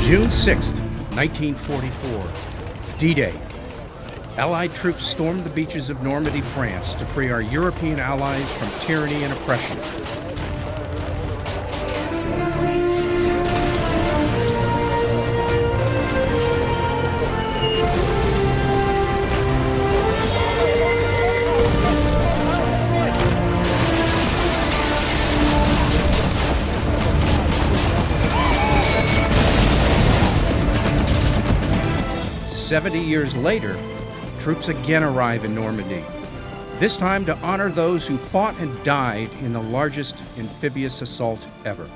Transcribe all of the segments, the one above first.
June 6th, 1944, D-Day. Allied troops stormed the beaches of Normandy, France to free our European allies from tyranny and oppression. "70 years later, troops again arrive in Normandy, this time to honor those who fought and died in the largest amphibious assault ever.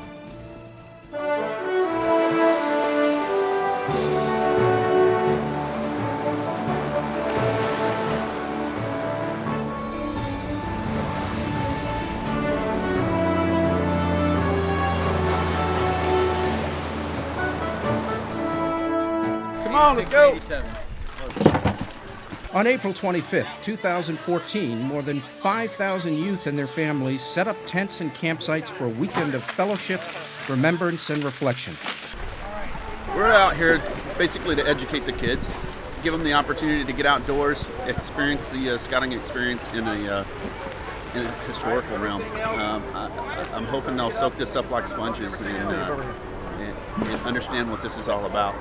Come on, let's go! On April 25, 2014, more than 5,000 youth and their families set up tents and campsites for a weekend of fellowship, remembrance, and reflection. We're out here basically to educate the kids, give them the opportunity to get outdoors, experience the scouting experience in a historical realm. I'm hoping they'll soak this up like sponges and understand what this is all about.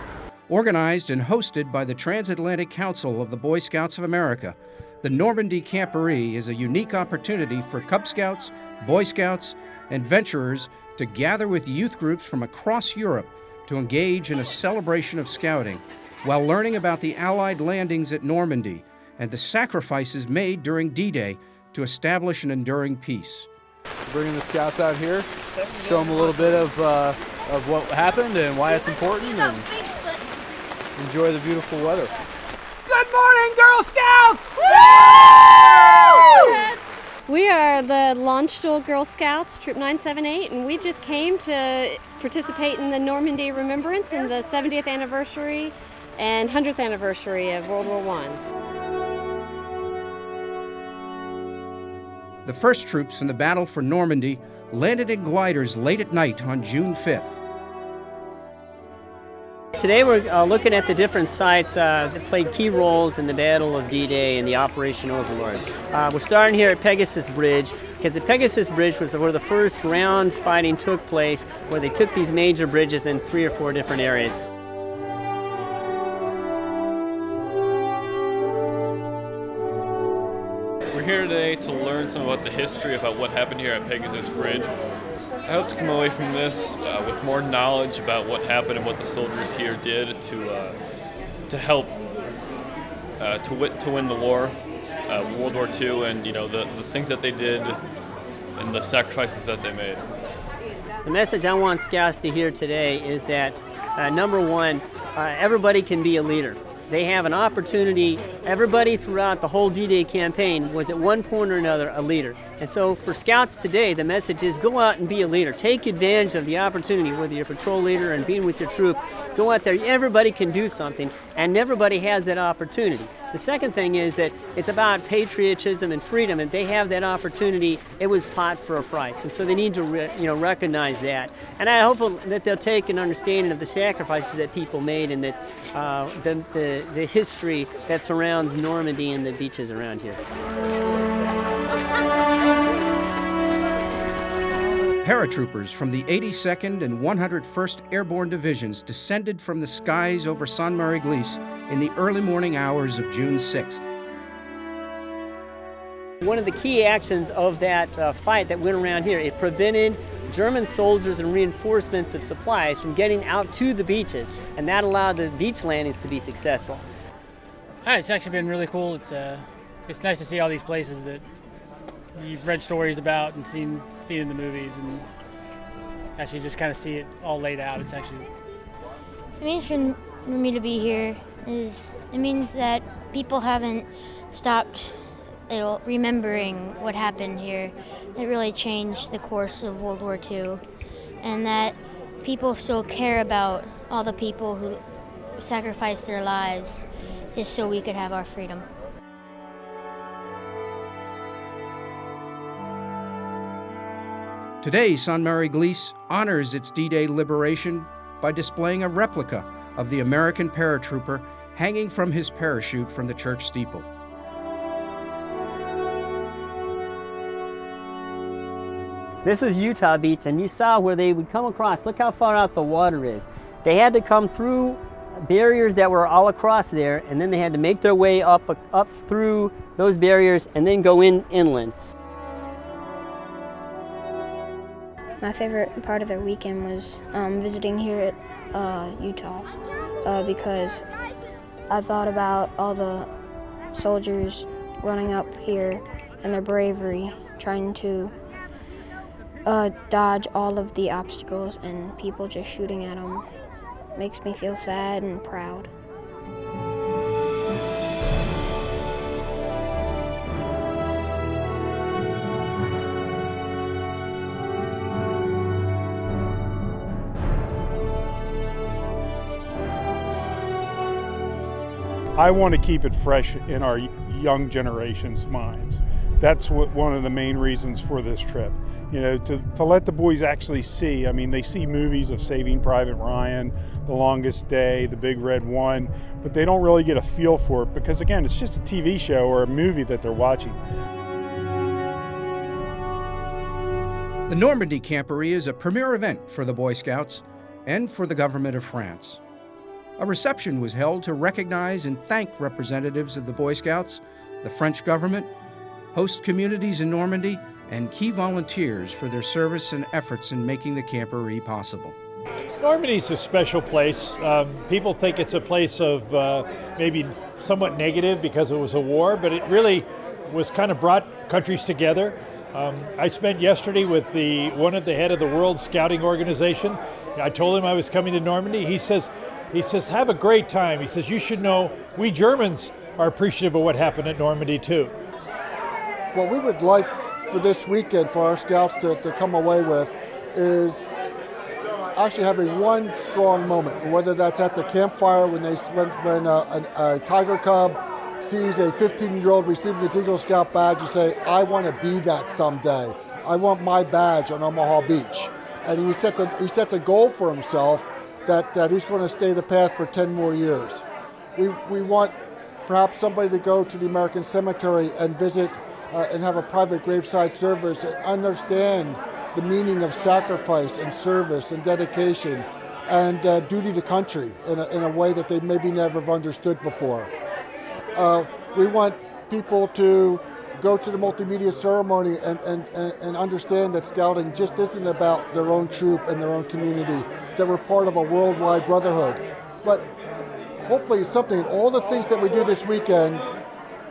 Organized and hosted by the Transatlantic Council of the Boy Scouts of America, the Normandy Camporee is a unique opportunity for Cub Scouts, Boy Scouts, and venturers to gather with youth groups from across Europe to engage in a celebration of scouting while learning about the Allied landings at Normandy and the sacrifices made during D-Day to establish an enduring peace. Bringing the Scouts out here, show them a little bit of what happened and why it's important, and enjoy the beautiful weather. Good morning, Girl Scouts! Woo! We are the Launchstool Girl Scouts, Troop 978, and we just came to participate in the Normandy Remembrance and the 70th anniversary and 100th anniversary of World War I. The first troops in the battle for Normandy landed in gliders late at night on June 5th. Today we're looking at the different sites that played key roles in the Battle of D-Day and the Operation Overlord. We're starting here at Pegasus Bridge, because the Pegasus Bridge was where the first ground fighting took place, where they took these major bridges in 3 or 4 different areas. We're here today to learn some about the history about what happened here at Pegasus Bridge. I hope to come away from this with more knowledge about what happened and what the soldiers here did to help to win the war, World War II, and the things that they did and the sacrifices that they made. The message I want Scouts to hear today is that number one, everybody can be a leader. They have an opportunity. Everybody throughout the whole D-Day campaign was at one point or another a leader. And so for Scouts today, the message is go out and be a leader. Take advantage of the opportunity, whether you're a patrol leader and being with your troop. Go out there. Everybody can do something, and everybody has that opportunity. The second thing is that it's about patriotism and freedom, and they have that opportunity. It was bought for a price, and so they need to recognize that. And I hope that they'll take an understanding of the sacrifices that people made, and that the history that surrounds Normandy and the beaches around here. Paratroopers from the 82nd and 101st Airborne Divisions descended from the skies over Sainte-Marie-Glisse in the early morning hours of June 6th. One of the key actions of that fight that went around here, it prevented German soldiers and reinforcements of supplies from getting out to the beaches, and that allowed the beach landings to be successful. It's actually been really cool. It's nice to see all these places that you've read stories about and seen in the movies, and actually just kind of see it all laid out. It's actually. It means for me to be here it means that people haven't stopped remembering what happened here. It really changed the course of World War II, and that people still care about all the people who sacrificed their lives just so we could have our freedom. Today, Sainte-Marie-Glisse honors its D-Day liberation by displaying a replica of the American paratrooper hanging from his parachute from the church steeple. This is Utah Beach, and you saw where they would come across. Look how far out the water is. They had to come through barriers that were all across there, and then they had to make their way up through those barriers and then go inland. My favorite part of the weekend was visiting here at Utah because I thought about all the soldiers running up here and their bravery, trying to dodge all of the obstacles and people just shooting at them. Makes me feel sad and proud. I want to keep it fresh in our young generation's minds. That's one of the main reasons for this trip. You know, to let the boys actually see. I mean, they see movies of Saving Private Ryan, The Longest Day, The Big Red One, but they don't really get a feel for it because, again, it's just a TV show or a movie that they're watching. The Normandy Camporee is a premier event for the Boy Scouts and for the government of France. A reception was held to recognize and thank representatives of the Boy Scouts, the French government, host communities in Normandy, and key volunteers for their service and efforts in making the Camporee possible. Normandy's a special place. People think it's a place of maybe somewhat negative because it was a war, but it really was kind of brought countries together. I spent yesterday with one of the head of the World Scouting Organization. I told him I was coming to Normandy. He says, have a great time. He says, you should know we Germans are appreciative of what happened at Normandy too. What we would like for this weekend for our scouts to come away with is actually having one strong moment, whether that's at the campfire when a tiger cub sees a 15-year-old receiving the Eagle Scout badge, you say, I want to be that someday. I want my badge on Omaha Beach. And he sets a goal for himself that he's going to stay the path for 10 more years. We want perhaps somebody to go to the American Cemetery and visit and have a private graveside service and understand the meaning of sacrifice and service and dedication and duty to country in a way that they maybe never have understood before. We want people to go to the multimedia ceremony and understand that scouting just isn't about their own troop and their own community, that we're part of a worldwide brotherhood. But hopefully all the things that we do this weekend,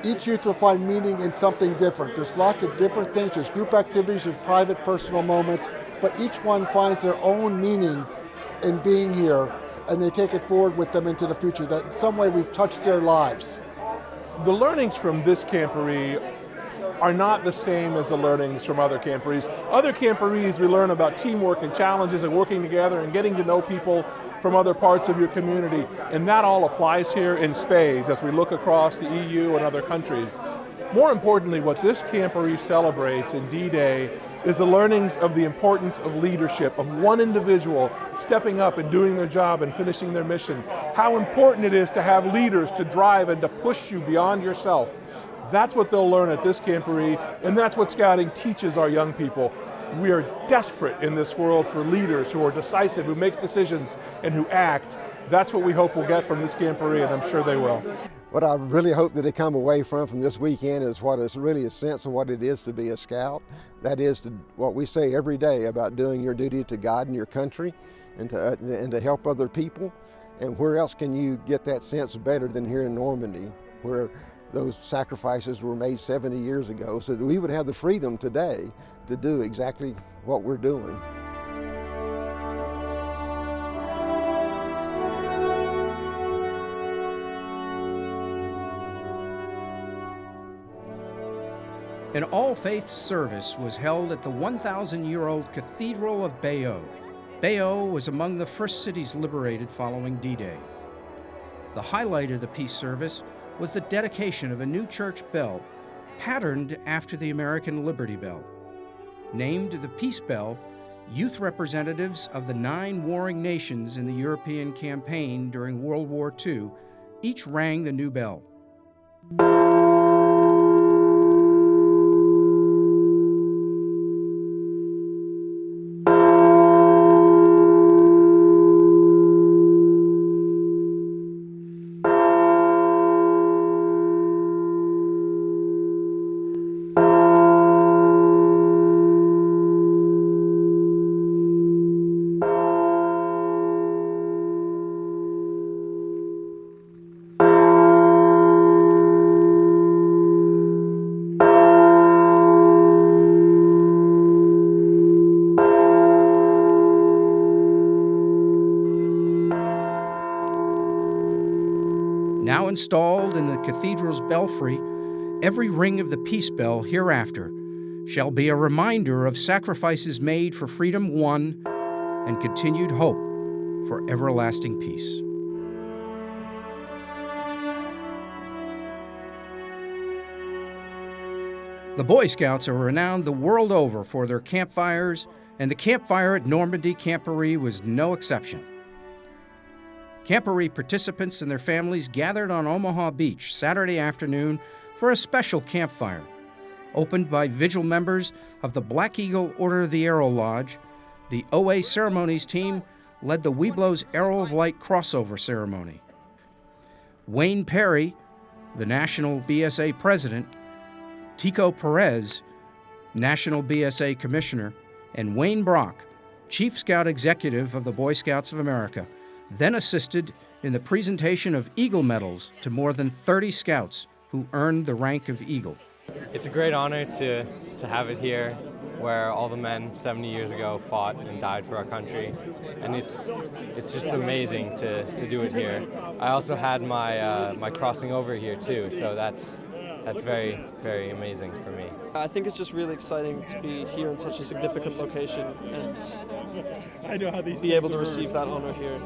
each youth will find meaning in something different. There's lots of different things. There's group activities, there's private, personal moments, but each one finds their own meaning in being here, and they take it forward with them into the future, that in some way we've touched their lives. The learnings from this Camporee are not the same as the learnings from other Camporees. Other Camporees, we learn about teamwork and challenges and working together and getting to know people from other parts of your community, and that all applies here in spades as we look across the EU and other countries. More importantly, what this Camporee celebrates in D-Day is the learnings of the importance of leadership, of one individual stepping up and doing their job and finishing their mission. How important it is to have leaders to drive and to push you beyond yourself. That's what they'll learn at this Camporee, and that's what Scouting teaches our young people. We are desperate in this world for leaders who are decisive, who make decisions, and who act. That's what we hope we'll get from this Camporee, and I'm sure they will. What I really hope that they come away from this weekend is what is really a sense of what it is to be a scout. That is what we say every day about doing your duty to God and your country and to help other people. And where else can you get that sense better than here in Normandy, where those sacrifices were made 70 years ago, so that we would have the freedom today to do exactly what we're doing. An all-faith service was held at the 1,000-year-old Cathedral of Bayeux. Bayeux was among the first cities liberated following D-Day. The highlight of the peace service was the dedication of a new church bell patterned after the American Liberty Bell. Named the Peace Bell, youth representatives of the 9 warring nations in the European campaign during World War II each rang the new bell. Now installed in the cathedral's belfry, every ring of the peace bell hereafter shall be a reminder of sacrifices made for freedom won and continued hope for everlasting peace. The Boy Scouts are renowned the world over for their campfires, and the campfire at Normandy Camporee was no exception. Camporee participants and their families gathered on Omaha Beach Saturday afternoon for a special campfire, opened by vigil members of the Black Eagle Order of the Arrow Lodge. The OA ceremonies team led the Webelos Arrow of Light crossover ceremony. Wayne Perry, the National BSA President, Tico Perez, National BSA Commissioner, and Wayne Brock, Chief Scout Executive of the Boy Scouts of America, then assisted in the presentation of Eagle medals to more than 30 scouts who earned the rank of Eagle. It's a great honor to have it here where all the men 70 years ago fought and died for our country, and it's just amazing to do it here. I also had my crossing over here too, so that's very, very amazing for me. I think it's just really exciting to be here in such a significant location and be able to receive that honor here.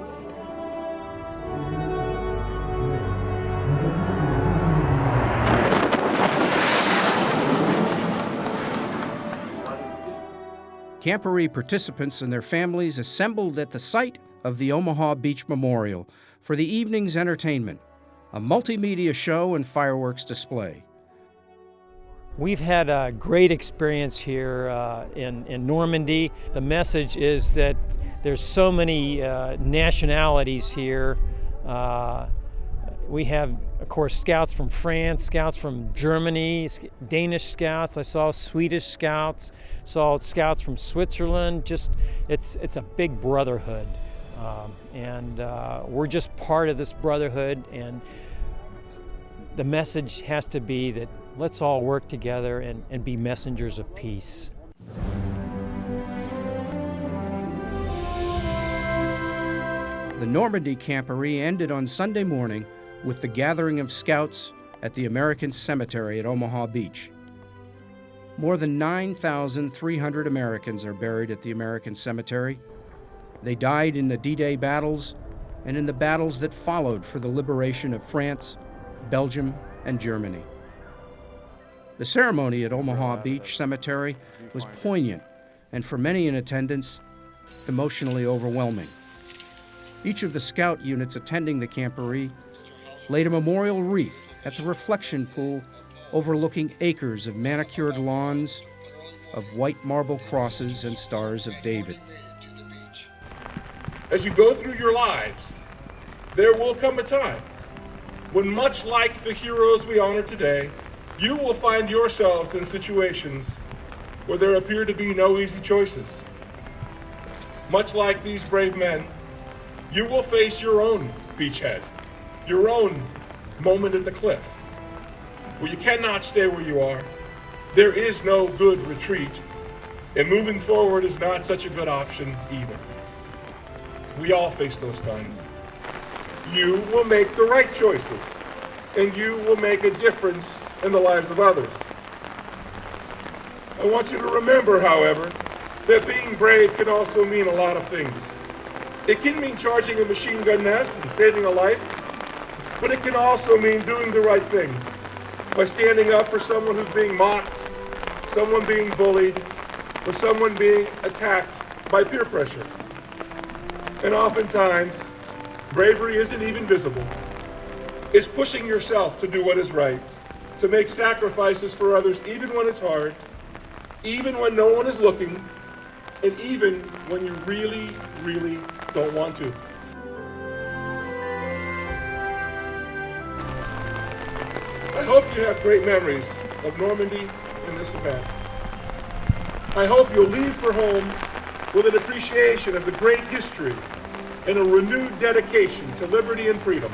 Camporee participants and their families assembled at the site of the Omaha Beach Memorial for the evening's entertainment, a multimedia show and fireworks display. We've had a great experience here in Normandy. The message is that there's so many nationalities here. We have, of course, scouts from France, scouts from Germany, Danish scouts. I saw Swedish scouts, saw scouts from Switzerland. It's a big brotherhood, and we're just part of this brotherhood. And the message has to be that let's all work together and be messengers of peace. The Normandy Camporee ended on Sunday morning with the gathering of scouts at the American Cemetery at Omaha Beach. More than 9,300 Americans are buried at the American Cemetery. They died in the D-Day battles and in the battles that followed for the liberation of France, Belgium, and Germany. The ceremony at Omaha Beach Cemetery was poignant and, for many in attendance, emotionally overwhelming. Each of the scout units attending the Camporee laid a memorial wreath at the reflection pool overlooking acres of manicured lawns, of white marble crosses and stars of David. As you go through your lives, there will come a time when, much like the heroes we honor today, you will find yourselves in situations where there appear to be no easy choices. Much like these brave men, you will face your own beachhead, your own moment at the cliff, where you cannot stay where you are. There is no good retreat, and moving forward is not such a good option either. We all face those times. You will make the right choices, and you will make a difference in the lives of others. I want you to remember, however, that being brave can also mean a lot of things. It can mean charging a machine gun nest and saving a life, but it can also mean doing the right thing by standing up for someone who's being mocked, someone being bullied, or someone being attacked by peer pressure. And oftentimes, bravery isn't even visible. It's pushing yourself to do what is right, to make sacrifices for others even when it's hard, even when no one is looking, and even when you really, really don't want to. I hope you have great memories of Normandy and this event. I hope you'll leave for home with an appreciation of the great history and a renewed dedication to liberty and freedom.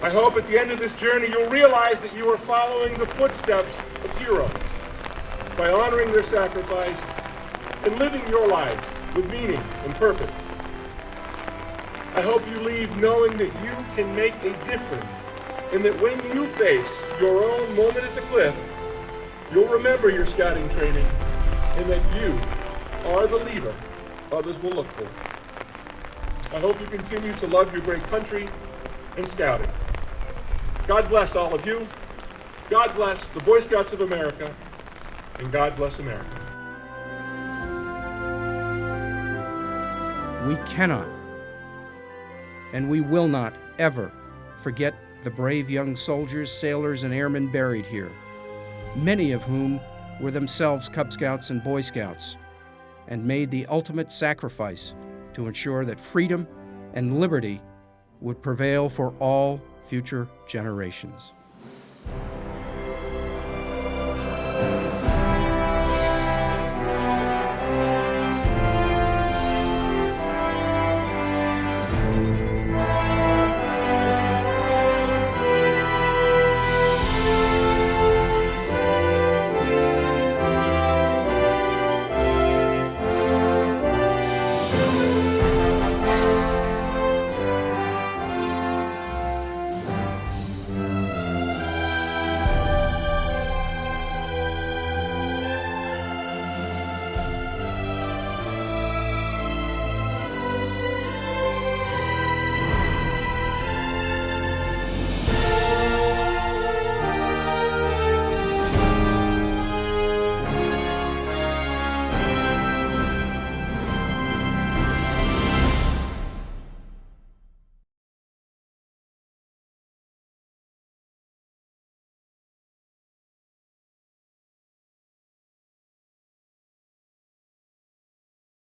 I hope at the end of this journey you'll realize that you are following the footsteps of heroes by honoring their sacrifice and living your lives with meaning and purpose. I hope you leave knowing that you can make a difference and that when you face your own moment at the cliff, you'll remember your scouting training and that you are the leader others will look for. I hope you continue to love your great country and scouting. God bless all of you. God bless the Boy Scouts of America, and God bless America. We cannot and we will not ever forget the brave young soldiers, sailors, and airmen buried here, many of whom were themselves Cub Scouts and Boy Scouts, and made the ultimate sacrifice to ensure that freedom and liberty would prevail for all future generations.